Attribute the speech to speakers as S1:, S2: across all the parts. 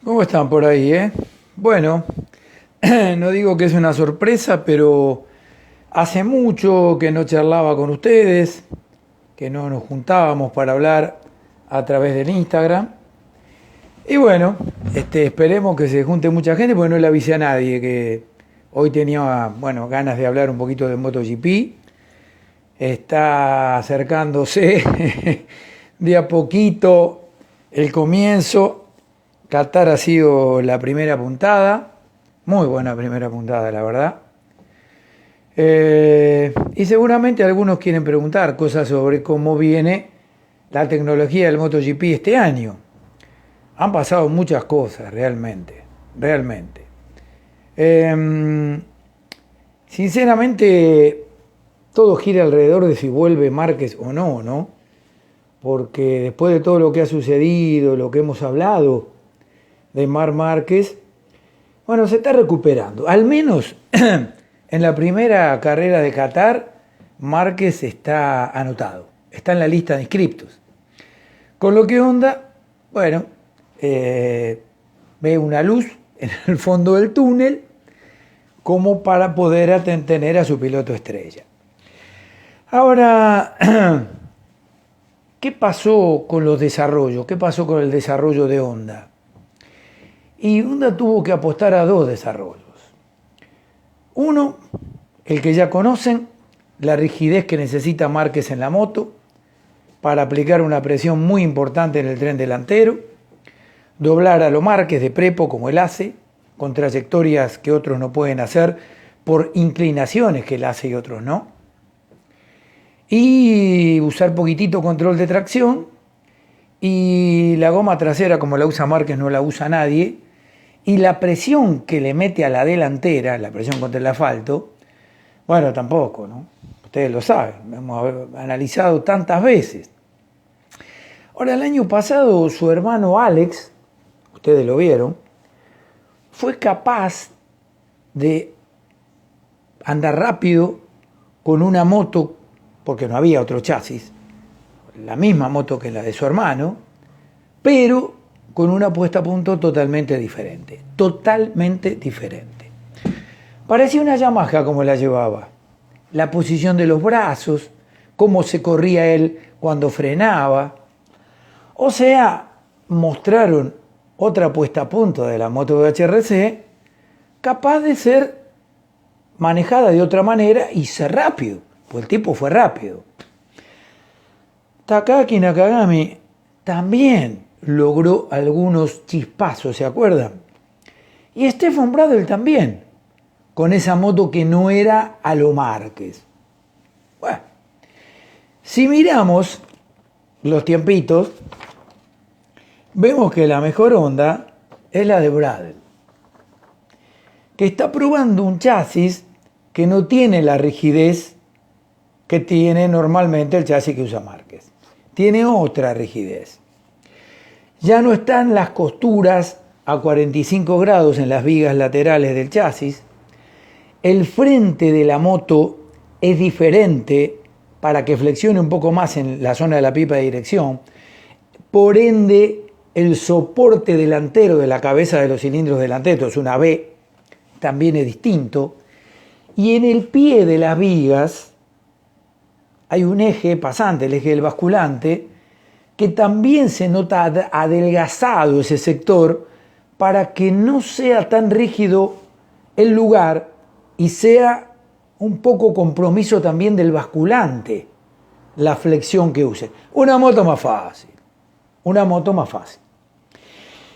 S1: ¿Cómo están por ahí, Bueno, no digo que es una sorpresa, pero hace mucho que no charlaba con ustedes, que no nos juntábamos para hablar a través del Instagram. Y bueno, esperemos que se junte mucha gente, porque no le avisé a nadie que hoy tenía, bueno, ganas de hablar un poquito de MotoGP. Está acercándose de a poquito el comienzo. Qatar ha sido la primera puntada, muy buena primera puntada, la verdad. Y seguramente algunos quieren preguntar cosas sobre cómo viene la tecnología del MotoGP este año. Han pasado muchas cosas, realmente, realmente. Sinceramente, todo gira alrededor de si vuelve Márquez o no, ¿no? Porque después de todo lo que ha sucedido, lo que hemos hablado de Marc Márquez, bueno, se está recuperando. Al menos en la primera carrera de Qatar, Márquez está anotado, está en la lista de inscriptos. Con lo que Honda, bueno, ve una luz en el fondo del túnel como para poder tener a su piloto estrella. Ahora, ¿qué pasó con los desarrollos? ¿Qué pasó con el desarrollo de Honda? Y Honda tuvo que apostar a dos desarrollos. Uno, el que ya conocen, la rigidez que necesita Márquez en la moto para aplicar una presión muy importante en el tren delantero, doblar a lo Márquez de prepo como él hace, con trayectorias que otros no pueden hacer por inclinaciones que él hace y otros no, y usar poquitito control de tracción, y la goma trasera como la usa Márquez no la usa nadie, y la presión que le mete a la delantera, la presión contra el asfalto, bueno, tampoco, ¿no? Ustedes lo saben, hemos analizado tantas veces. Ahora, el año pasado su hermano Alex, ustedes lo vieron, fue capaz de andar rápido con una moto, porque no había otro chasis, la misma moto que la de su hermano, pero con una puesta a punto totalmente diferente. Totalmente diferente. Parecía una Yamaha como la llevaba. La posición de los brazos, cómo se corría él cuando frenaba. O sea, mostraron otra puesta a punto de la moto de HRC, capaz de ser manejada de otra manera y ser rápido, pues el tipo fue rápido. Takaki Nakagami también logró algunos chispazos, ¿se acuerdan? Y Stefan Bradl también, con esa moto que no era a lo Márquez. Bueno, si miramos los tiempitos, vemos que la mejor Honda es la de Bradl, que está probando un chasis que no tiene la rigidez que tiene normalmente el chasis que usa Márquez. Tiene otra rigidez. Ya no están las costuras a 45 grados en las vigas laterales del chasis. El frente de la moto es diferente para que flexione un poco más en la zona de la pipa de dirección. Por ende, el soporte delantero de la cabeza de los cilindros delanteros, una B, también es distinto. Y en el pie de las vigas hay un eje pasante, el eje del basculante, que también se nota adelgazado ese sector para que no sea tan rígido el lugar y sea un poco compromiso también del basculante, la flexión que use. Una moto más fácil, una moto más fácil.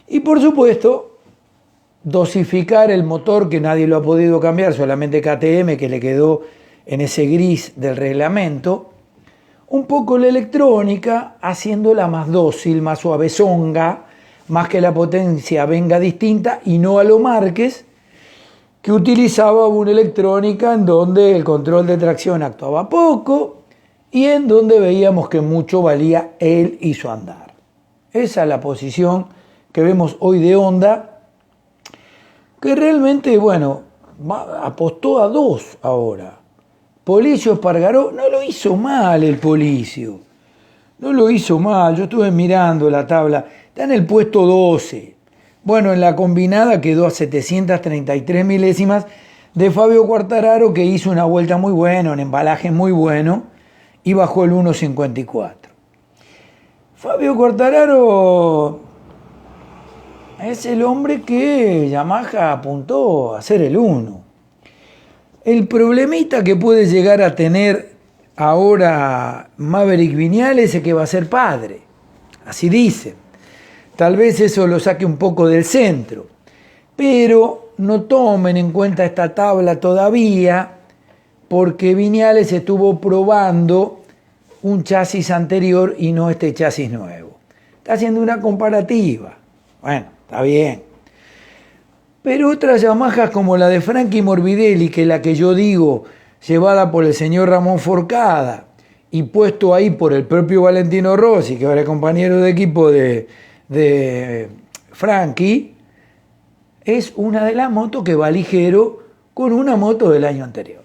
S1: Y por supuesto, dosificar el motor, que nadie lo ha podido cambiar, solamente KTM, que le quedó en ese gris del reglamento. Un poco la electrónica, haciéndola más dócil, más suavezonga, más que la potencia venga distinta y no a lo Márquez, que utilizaba una electrónica en donde el control de tracción actuaba poco y en donde veíamos que mucho valía él y su andar. Esa es la posición que vemos hoy de Honda, que realmente, bueno, apostó a dos ahora. Policio Espargaró no lo hizo mal el Policio, no lo hizo mal, yo estuve mirando la tabla, está en el puesto 12, Bueno, en la combinada quedó a 733 milésimas de Fabio Quartararo, que hizo una vuelta muy buena, un embalaje muy bueno, y bajó el 1.54. Fabio Quartararo es el hombre que Yamaha apuntó a ser el 1. El problemita que puede llegar a tener ahora Maverick Viñales es que va a ser padre, así dicen. Tal vez eso lo saque un poco del centro, pero no tomen en cuenta esta tabla todavía, porque Viñales estuvo probando un chasis anterior y no este chasis nuevo. Está haciendo una comparativa. Bueno, está bien. Pero otras Yamahas como la de Frankie Morbidelli, que es la que yo digo, llevada por el señor Ramón Forcada y puesto ahí por el propio Valentino Rossi, que ahora es compañero de equipo de Frankie, es una de las motos que va ligero con una moto del año anterior.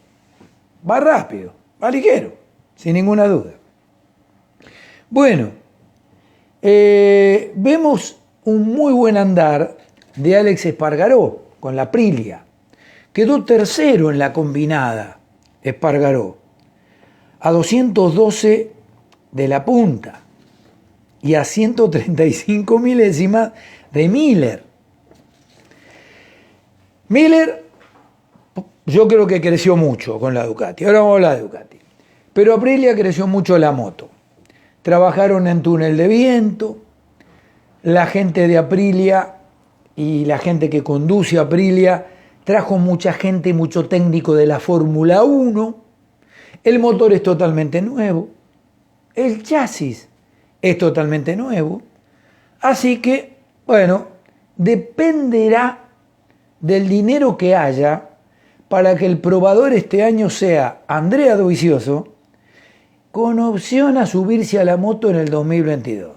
S1: Va rápido, va ligero, sin ninguna duda. Bueno, vemos un muy buen andar de Alex Espargaró con la Aprilia. Quedó tercero en la combinada Espargaró, a 212 de la punta y a 135 milésimas de Miller. Miller, yo creo que creció mucho con la Ducati. Ahora vamos a hablar de Ducati. Pero Aprilia creció mucho la moto. Trabajaron en túnel de viento. La gente de Aprilia y la gente que conduce Aprilia trajo mucha gente, mucho técnico de la Fórmula 1. El motor es totalmente nuevo. El chasis es totalmente nuevo. Así que, bueno, dependerá del dinero que haya para que el probador este año sea Andrea Dovizioso, con opción a subirse a la moto en el 2022.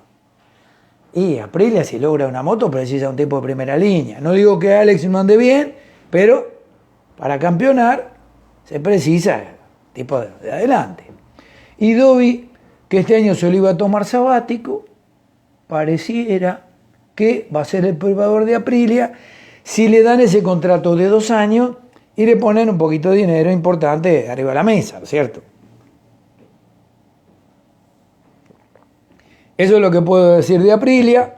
S1: Y Aprilia, si logra una moto, precisa un tipo de primera línea. No digo que Alex no ande bien, pero para campeonar se precisa tipo de adelante. Y Dovi, que este año se lo iba a tomar sabático, pareciera que va a ser el probador de Aprilia si le dan ese contrato de 2 años y le ponen un poquito de dinero importante arriba de la mesa, ¿no es cierto? Eso es lo que puedo decir de Aprilia.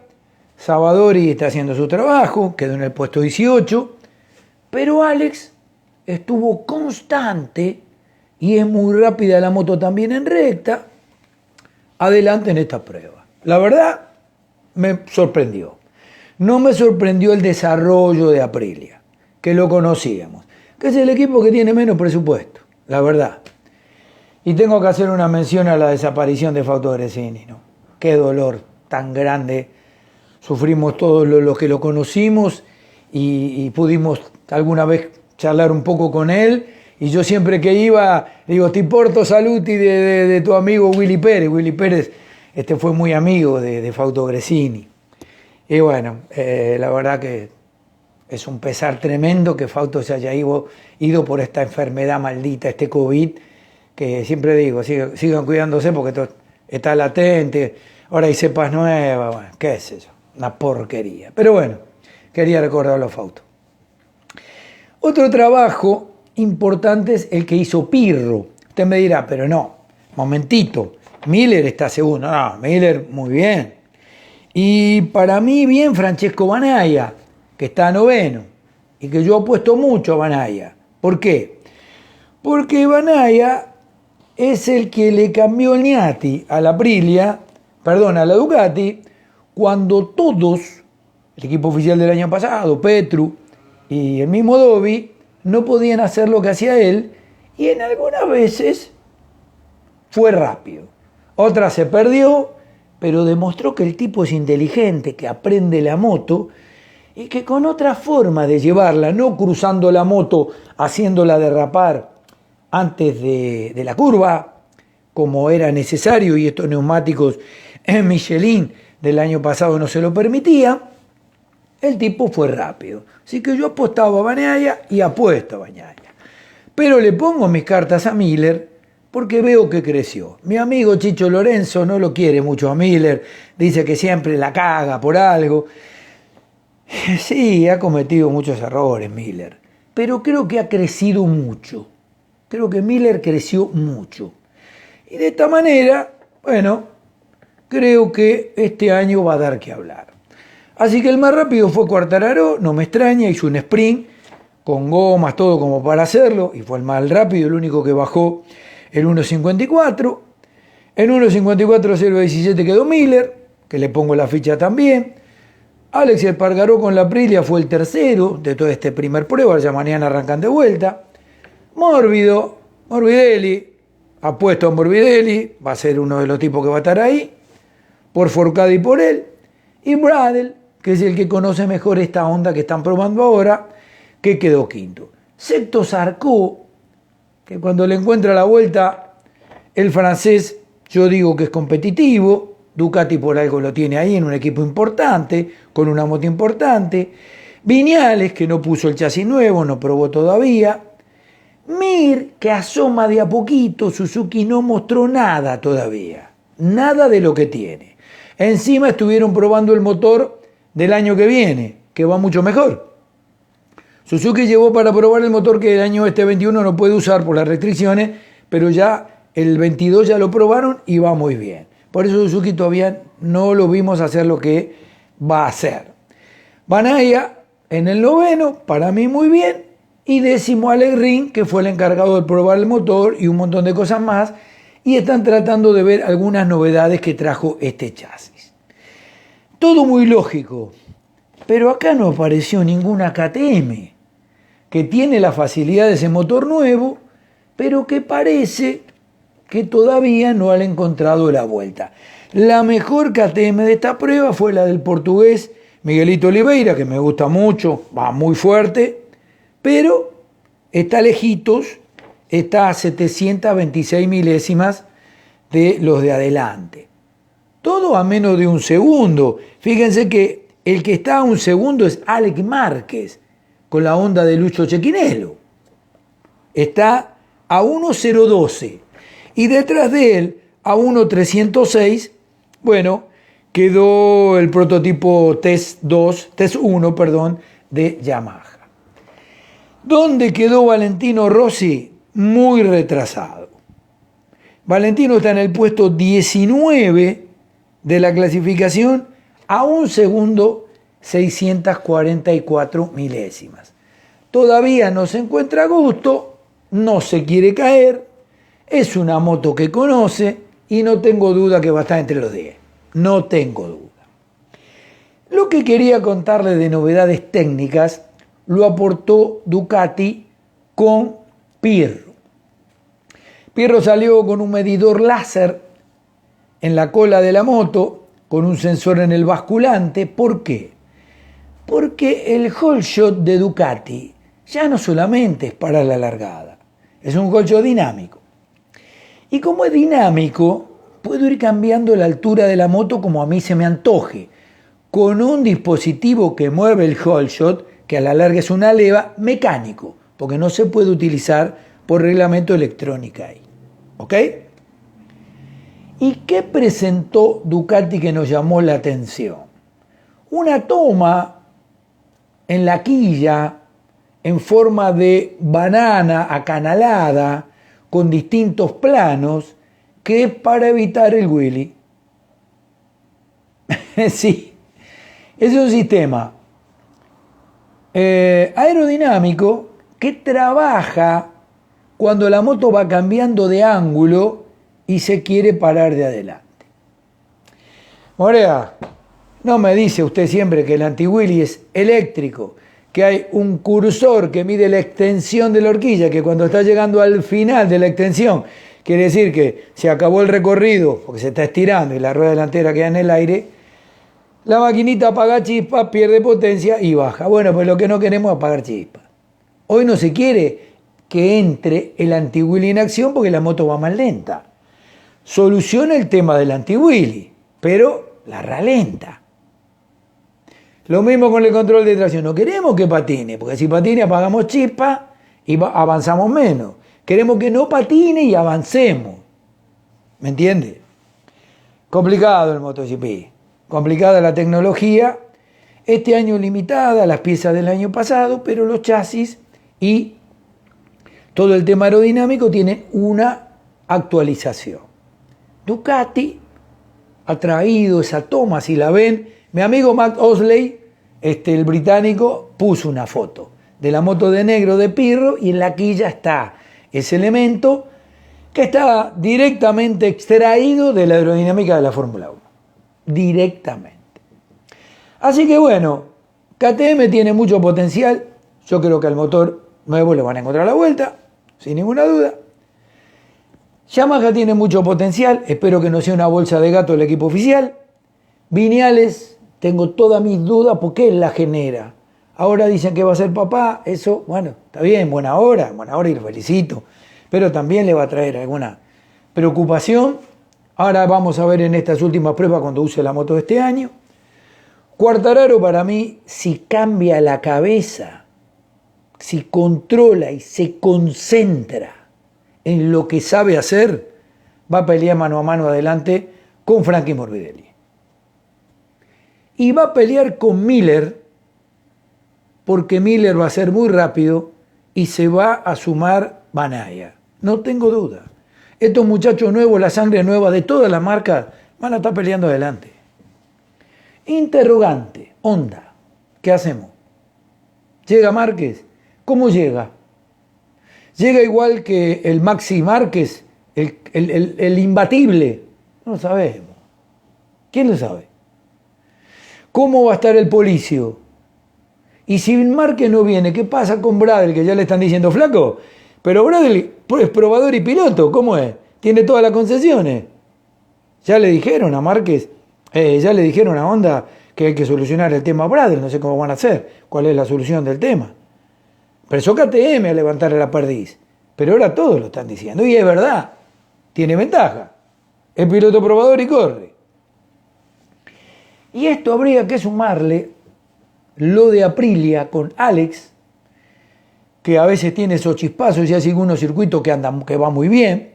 S1: Savadori está haciendo su trabajo, quedó en el puesto 18, pero Alex estuvo constante y es muy rápida la moto también en recta, adelante en esta prueba. La verdad, me sorprendió. No me sorprendió el desarrollo de Aprilia, que lo conocíamos, que es el equipo que tiene menos presupuesto, la verdad. Y tengo que hacer una mención a la desaparición de Fausto Gresini, ¿no? Qué dolor tan grande sufrimos todos los que lo conocimos y pudimos alguna vez charlar un poco con él. Y yo siempre que iba, digo, ti porto saluti de tu amigo Willy Pérez. Willy Pérez fue muy amigo de Fausto Gresini. Y bueno, la verdad que es un pesar tremendo que Fausto se haya ido por esta enfermedad maldita, este COVID, que siempre digo, sigan cuidándose porque esto está latente, ahora hay cepas nuevas, bueno, qué es eso, una porquería. Pero bueno, quería recordarlo a Fausto. Otro trabajo importante es el que hizo Pirro. Usted me dirá, pero no, momentito, Miller está segundo. No, Miller muy bien. Y para mí bien Francesco Banaya, que está noveno, y que yo apuesto mucho a Banaya. ¿Por qué? Porque Banaya es el que le cambió el Niati a la Aprilia, a la Ducati, cuando todos, el equipo oficial del año pasado, Petru y el mismo Dovi, no podían hacer lo que hacía él, y en algunas veces fue rápido. Otras se perdió, pero demostró que el tipo es inteligente, que aprende la moto y que con otra forma de llevarla, no cruzando la moto, haciéndola derrapar antes de la curva, como era necesario, y estos neumáticos en Michelin del año pasado no se lo permitía, el tipo fue rápido. Así que yo apostaba a Bagnaia y apuesto a Bagnaia. Pero le pongo mis cartas a Miller porque veo que creció. Mi amigo Chicho Lorenzo no lo quiere mucho a Miller, dice que siempre la caga por algo. Sí, ha cometido muchos errores Miller, pero creo que ha crecido mucho. Creo que Miller creció mucho. Y de esta manera, bueno, creo que este año va a dar que hablar. Así que el más rápido fue Quartararo, no me extraña, hizo un sprint con gomas, todo como para hacerlo, y fue el más rápido, el único que bajó el 1.54. En 1.54.017 quedó Miller, que le pongo la ficha también. Alex Espargaró con la Aprilia fue el tercero de todo este primer prueba, ya mañana arrancan de vuelta. Morbidelli, apuesto a Morbidelli, va a ser uno de los tipos que va a estar ahí, por Forcada y por él. Y Bradel, que es el que conoce mejor esta onda que están probando ahora, que quedó quinto. Sexto Zarco, que cuando le encuentra la vuelta, el francés, yo digo que es competitivo. Ducati por algo lo tiene ahí en un equipo importante, con una moto importante. Viñales, que no puso el chasis nuevo, no probó todavía. Mir, que asoma de a poquito. Suzuki no mostró nada todavía. Nada de lo que tiene. Encima estuvieron probando el motor del año que viene, que va mucho mejor. Suzuki llevó para probar el motor que el año 21 no puede usar por las restricciones, pero ya el 22 ya lo probaron y va muy bien. Por eso Suzuki todavía no lo vimos hacer lo que va a hacer. Banaya en el noveno, para mí muy bien. Y décimo Alex Rins, que fue el encargado de probar el motor y un montón de cosas más. Y están tratando de ver algunas novedades que trajo este chasis. Todo muy lógico. Pero acá no apareció ninguna KTM, que tiene la facilidad de ese motor nuevo, pero que parece que todavía no han encontrado la vuelta. La mejor KTM de esta prueba fue la del portugués Miguelito Oliveira, que me gusta mucho, va muy fuerte, pero está lejitos, está a 726 milésimas de los de adelante. Todo a menos de un segundo. Fíjense que el que está a un segundo es Alex Márquez, con la Honda de Lucho Cecchinello. Está a 1.012. Y detrás de él, a 1.306, bueno, quedó el prototipo Test 1, de Yamaha. ¿Dónde quedó Valentino Rossi? Muy retrasado. Valentino está en el puesto 19 de la clasificación, a un segundo 644 milésimas. Todavía no se encuentra a gusto, no se quiere caer. Es una moto que conoce y no tengo duda que va a estar entre los 10. No tengo duda. Lo que quería contarles de novedades técnicas lo aportó Ducati con Pirro. Pirro salió con un medidor láser en la cola de la moto, con un sensor en el basculante. ¿Por qué? Porque el whole shot de Ducati ya no solamente es para la largada, es un whole shot dinámico. Y como es dinámico, puedo ir cambiando la altura de la moto como a mí se me antoje, con un dispositivo que mueve el whole shot, que a la larga es una leva mecánico, porque no se puede utilizar por reglamento electrónica ahí. ¿Ok? ¿Y qué presentó Ducati que nos llamó la atención? Una toma en la quilla en forma de banana acanalada, con distintos planos, que es para evitar el wheelie. Sí, es un sistema aerodinámico que trabaja cuando la moto va cambiando de ángulo y se quiere parar de adelante. Morea, no me dice usted siempre que el anti-wheelie es eléctrico, que hay un cursor que mide la extensión de la horquilla, que cuando está llegando al final de la extensión, quiere decir que se acabó el recorrido, porque se está estirando y la rueda delantera queda en el aire, la maquinita apaga chispa, pierde potencia y baja. Bueno, pues lo que no queremos es apagar chispa. Hoy no se quiere que entre el anti-wheelie en acción porque la moto va más lenta. Soluciona el tema del anti-wheelie, pero la ralenta. Lo mismo con el control de tracción. No queremos que patine, porque si patine apagamos chispa y avanzamos menos. Queremos que no patine y avancemos. ¿Me entiende? Complicado el MotoGP. Complicada la tecnología. Este año limitada, las piezas del año pasado, pero los chasis y todo el tema aerodinámico tienen una actualización. Ducati ha traído esa toma, si la ven, mi amigo Matt Osley, el británico, puso una foto de la moto de negro de Pirro y en la quilla está ese elemento que está directamente extraído de la aerodinámica de la Fórmula 1. Directamente. Así que bueno, KTM tiene mucho potencial. Yo creo que al motor nuevo le van a encontrar la vuelta, sin ninguna duda. Yamaha tiene mucho potencial. Espero que no sea una bolsa de gato el equipo oficial. Viñales, tengo todas mis dudas porque él la genera. Ahora dicen que va a ser papá. Eso, bueno, está bien, buena hora y lo felicito. Pero también le va a traer alguna preocupación. Ahora vamos a ver en estas últimas pruebas cuando use la moto de este año. Quartararo para mí, si cambia la cabeza, si controla y se concentra en lo que sabe hacer, va a pelear mano a mano adelante con Frankie Morbidelli. Y va a pelear con Miller, porque Miller va a ser muy rápido y se va a sumar Banaya. No tengo duda. Estos muchachos nuevos, la sangre nueva de todas las marcas, van a estar peleando adelante. Interrogante, Honda, ¿qué hacemos? ¿Llega Márquez? ¿Cómo llega? ¿Llega igual que el Maxi Márquez, el imbatible? No lo sabemos. ¿Quién lo sabe? ¿Cómo va a estar el Policio? Y si Márquez no viene, ¿qué pasa con Bradley? Que ya le están diciendo flaco. Pero Bradley es probador y piloto, ¿cómo es? Tiene todas las concesiones. Ya le dijeron a Márquez, ya le dijeron a Honda que hay que solucionar el tema Bradley, no sé cómo van a hacer, cuál es la solución del tema. Empezó KTM a levantarle la perdiz, pero ahora todos lo están diciendo, y es verdad, tiene ventaja. Es piloto probador y corre. Y esto habría que sumarle lo de Aprilia con Alex, que a veces tiene esos chispazos y hace algunos circuitos que va muy bien.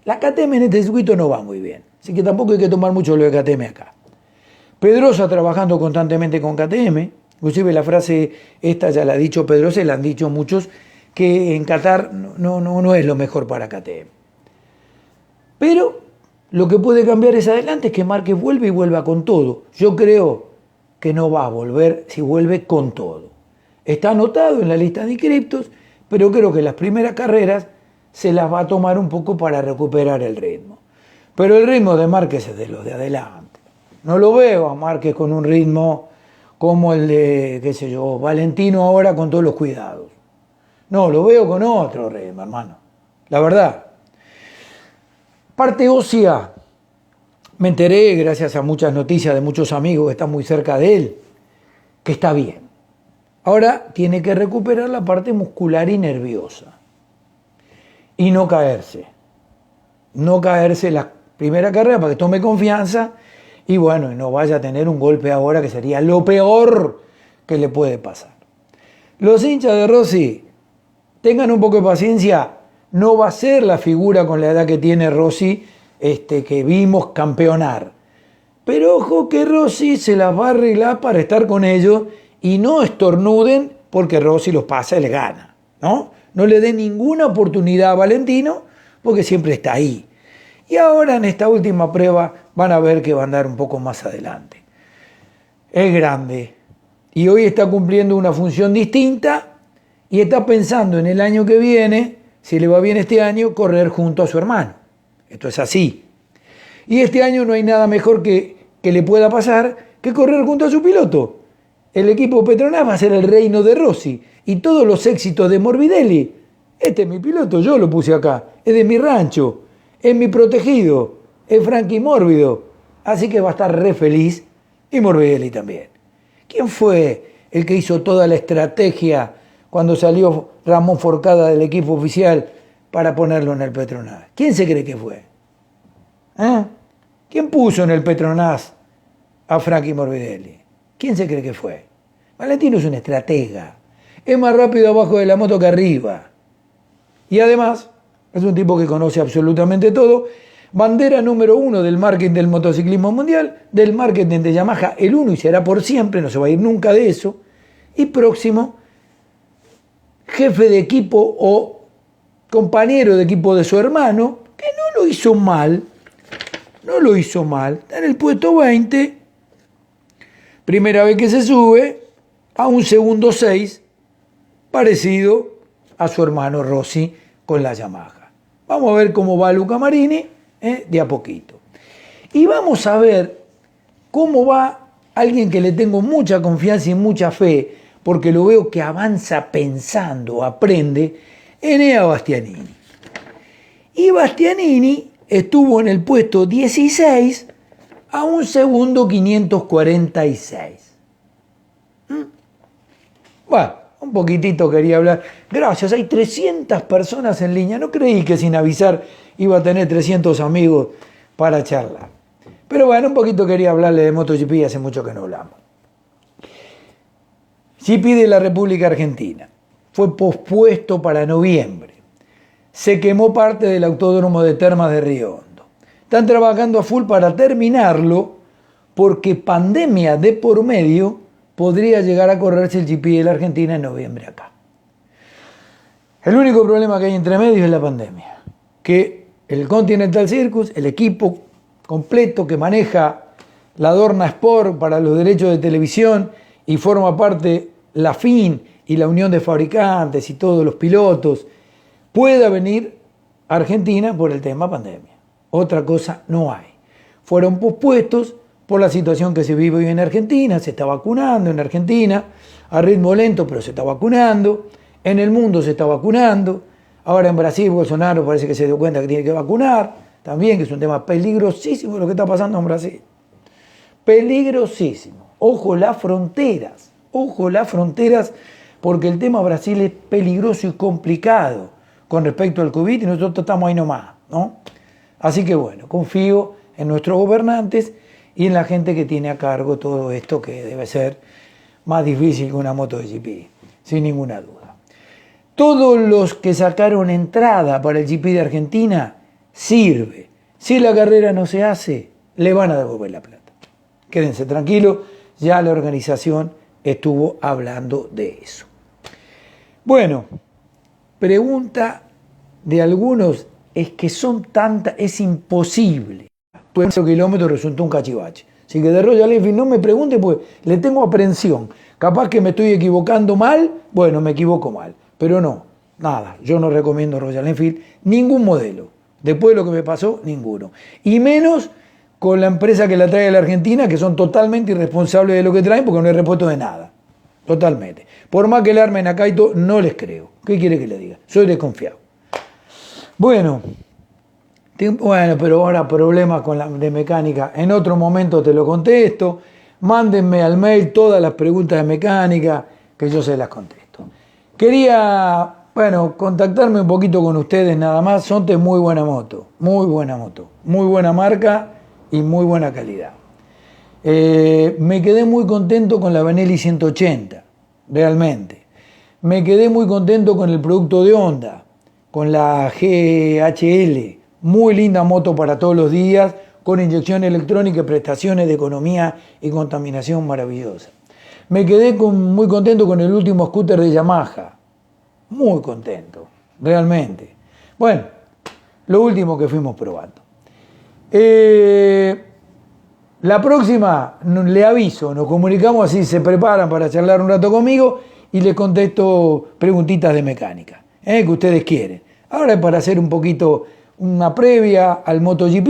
S1: La KTM en este circuito no va muy bien, así que tampoco hay que tomar mucho lo de KTM acá. Pedrosa trabajando constantemente con KTM, inclusive la frase esta ya la ha dicho Pedrosa y la han dicho muchos, que en Qatar no es lo mejor para KTM. Pero lo que puede cambiar es adelante es que Márquez vuelve y vuelva con todo. Yo creo que no va a volver si vuelve con todo. Está anotado en la lista de inscriptos, pero creo que las primeras carreras se las va a tomar un poco para recuperar el ritmo. Pero el ritmo de Márquez es de los de adelante. No lo veo a Márquez con un ritmo como el de, qué sé yo, Valentino ahora con todos los cuidados. No, lo veo con otro ritmo, hermano. La verdad. Parte ósea, me enteré gracias a muchas noticias de muchos amigos que están muy cerca de él, que está bien. Ahora tiene que recuperar la parte muscular y nerviosa. Y no caerse. No caerse la primera carrera para que tome confianza y bueno, no vaya a tener un golpe ahora que sería lo peor que le puede pasar. Los hinchas de Rossi, tengan un poco de paciencia, no va a ser la figura con la edad que tiene Rossi que vimos campeonar. Pero ojo que Rossi se las va a arreglar para estar con ellos y no estornuden porque Rossi los pasa y le gana, ¿no? No le dé ninguna oportunidad a Valentino porque siempre está ahí. Y ahora en esta última prueba van a ver que va a andar un poco más adelante. Es grande y hoy está cumpliendo una función distinta y está pensando en el año que viene, si le va bien este año, correr junto a su hermano. Esto es así. Y este año no hay nada mejor que le pueda pasar que correr junto a su piloto. El equipo Petronas va a ser el reino de Rossi y todos los éxitos de Morbidelli. Este es mi piloto, yo lo puse acá, es de mi rancho, es mi protegido, es Frankie Mórbido. Así que va a estar re feliz y Morbidelli también. ¿Quién fue el que hizo toda la estrategia cuando salió Ramón Forcada del equipo oficial para ponerlo en el Petronas? ¿Quién se cree que fue? ¿Quién puso en el Petronas a Frankie Morbidelli? ¿Quién se cree que fue? Valentino es un estratega. Es más rápido abajo de la moto que arriba. Y además, es un tipo que conoce absolutamente todo. bandera número 1 del marketing del motociclismo mundial, del marketing de Yamaha, el 1 y será por siempre, no se va a ir nunca de eso, y próximo, jefe de equipo o compañero de equipo de su hermano, que no lo hizo mal, está en el puesto 20, primera vez que se sube a un segundo 6, parecido a su hermano Rossi con la Yamaha. Vamos a ver cómo va Luca Marini, de a poquito. Y vamos a ver cómo va alguien que le tengo mucha confianza y mucha fe, porque lo veo que avanza pensando, aprende, Enea Bastianini. Y Bastianini estuvo en el puesto 16 a un segundo 546. Bueno, un poquitito quería hablar. Gracias, hay 300 personas en línea. No creí que sin avisar iba a tener 300 amigos para charlar. Pero bueno, un poquito quería hablarle de MotoGP, hace mucho que no hablamos. GP de la República Argentina fue pospuesto para noviembre. Se quemó parte del autódromo de Termas de Río Hondo. Están trabajando a full para terminarlo porque pandemia de por medio podría llegar a correrse el GP de la Argentina en noviembre acá. El único problema que hay entre medio es la pandemia. Que el Continental Circus, el equipo completo que maneja la Dorna Sport para los derechos de televisión y forma parte la FIN y la Unión de Fabricantes y todos los pilotos, pueda venir a Argentina por el tema pandemia. Otra cosa no hay. Fueron pospuestos por la situación que se vive hoy en Argentina. Se está vacunando en Argentina, a ritmo lento, pero se está vacunando. En el mundo se está vacunando. Ahora en Brasil Bolsonaro parece que se dio cuenta que tiene que vacunar. También, que es un tema peligrosísimo lo que está pasando en Brasil. Peligrosísimo. Ojo las fronteras, porque el tema Brasil es peligroso y complicado con respecto al COVID y nosotros estamos ahí nomás, ¿no? Así que bueno, confío en nuestros gobernantes y en la gente que tiene a cargo todo esto, que debe ser más difícil que una MotoGP, sin ninguna duda. Todos los que sacaron entrada para el GP de Argentina, sirve. Si la carrera no se hace, le van a devolver la plata. Quédense tranquilos, ya la organización estuvo hablando de eso. Bueno, pregunta de algunos es que son tantas, es imposible. 20 kilómetros resultó un cachivache. Así que de Royal Enfield no me pregunte, pues le tengo aprensión. Capaz que me estoy equivocando mal, bueno, me equivoco mal. Pero no, nada, yo no recomiendo Royal Enfield, ningún modelo. Después de lo que me pasó, ninguno. Y menos con la empresa que la trae a la Argentina, que son totalmente irresponsables de lo que traen, porque no hay repuesto de nada. Totalmente. Por más que le armen a Kaito, no les creo. ¿Qué quiere que le diga? Soy desconfiado. Bueno, pero ahora problemas de mecánica. En otro momento te lo contesto. Mándenme al mail todas las preguntas de mecánica, que yo se las contesto. Quería, contactarme un poquito con ustedes nada más. Sonte es muy buena moto. Muy buena marca y muy buena calidad. Me quedé muy contento con la Benelli 180, realmente. Me quedé muy contento con el producto de Honda, con la GHL, muy linda moto para todos los días, con inyección electrónica y prestaciones de economía y contaminación maravillosa. Me quedé muy contento con el último scooter de Yamaha, muy contento, realmente. Bueno, lo último que fuimos probando. La próxima, le aviso, nos comunicamos así, se preparan para charlar un rato conmigo y les contesto preguntitas de mecánica, que ustedes quieren. Ahora es para hacer un poquito una previa al MotoGP.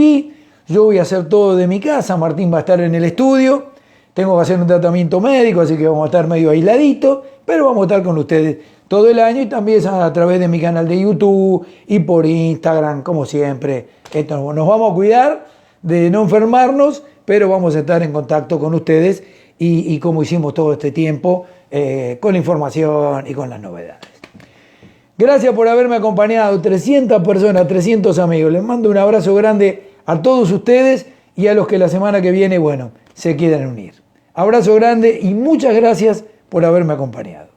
S1: Yo voy a hacer todo de mi casa, Martín va a estar en el estudio, tengo que hacer un tratamiento médico, así que vamos a estar medio aisladitos, pero vamos a estar con ustedes todo el año y también a través de mi canal de YouTube y por Instagram, como siempre. Nos vamos a cuidar de no enfermarnos, pero vamos a estar en contacto con ustedes y como hicimos todo este tiempo, con la información y con las novedades. Gracias por haberme acompañado, 300 personas, 300 amigos. Les mando un abrazo grande a todos ustedes y a los que la semana que viene, se quieran unir. Abrazo grande y muchas gracias por haberme acompañado.